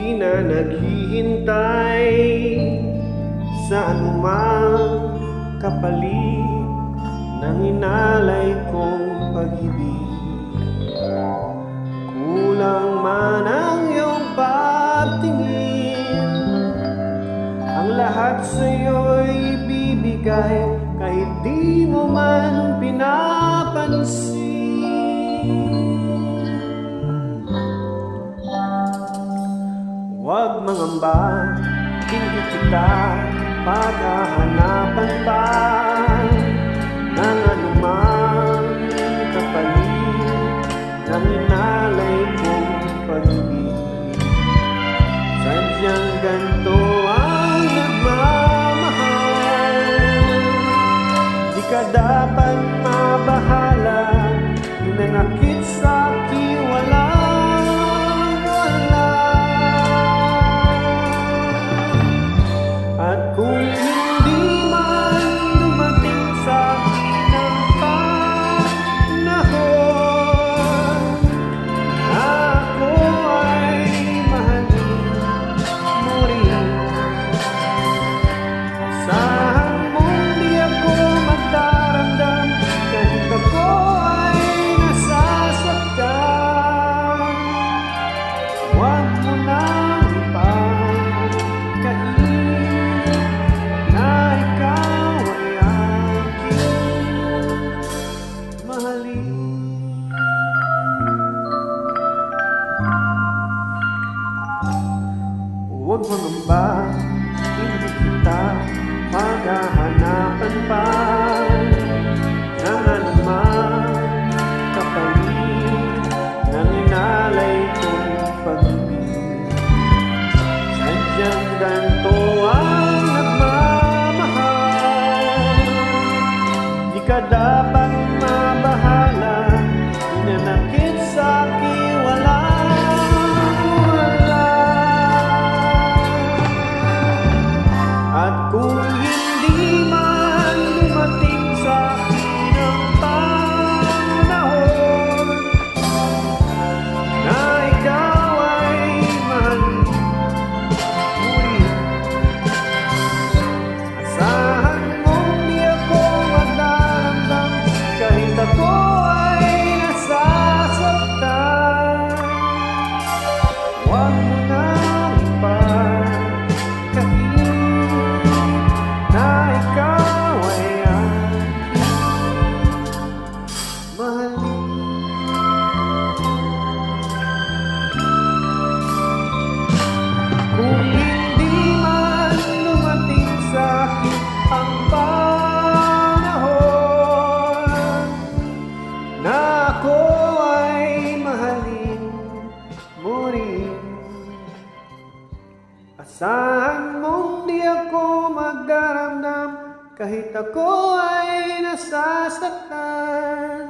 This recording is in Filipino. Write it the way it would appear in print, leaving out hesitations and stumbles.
di na naghihintay sa anumang kapalit ng inalay kong pag-ibig. Kulang man ang iyong pagtingin, ang lahat sa'yo'y ibibigay kahit di mo man pinapansin. Huwag mangamba, hindi kita paghahanapan pa ng anumang kapalit ng inalay kong pag-ibig. Sadyang ganito ang nagmamahal, di ka dapat mabahala, hinanakit sa'kin walang wala. At kung hindi man dumating sa akin ang panahon na ako ay mahalin mo rin, asahan mong di ako magdaramdam kahit ako ay nasasaktan. Huwag mo nang ipagkain na ikaw ay aking mahalin. Huwag mangamba, hindi kita maghahanapan pa ng anumang kapalit ng inalay kong pag-ibig. Sadyang ganito ang nagmamahal, di ka dapat mabahala, hinanakit sa'kin walang wala. At kung hindi man dumating sa akin ang panahon na ikaw ay mahalin mo rin, asahan mong di ako magdaramdam kahit ako ay nasasaktan. Huwag mo nang ipagkain na ikaw ay aking mahalin. Kung hindi man dumating sa akin ang panahon na ako ay mahalin mo rin, asahan mong di ako magdaramdam kahit ako ay nasasaktan.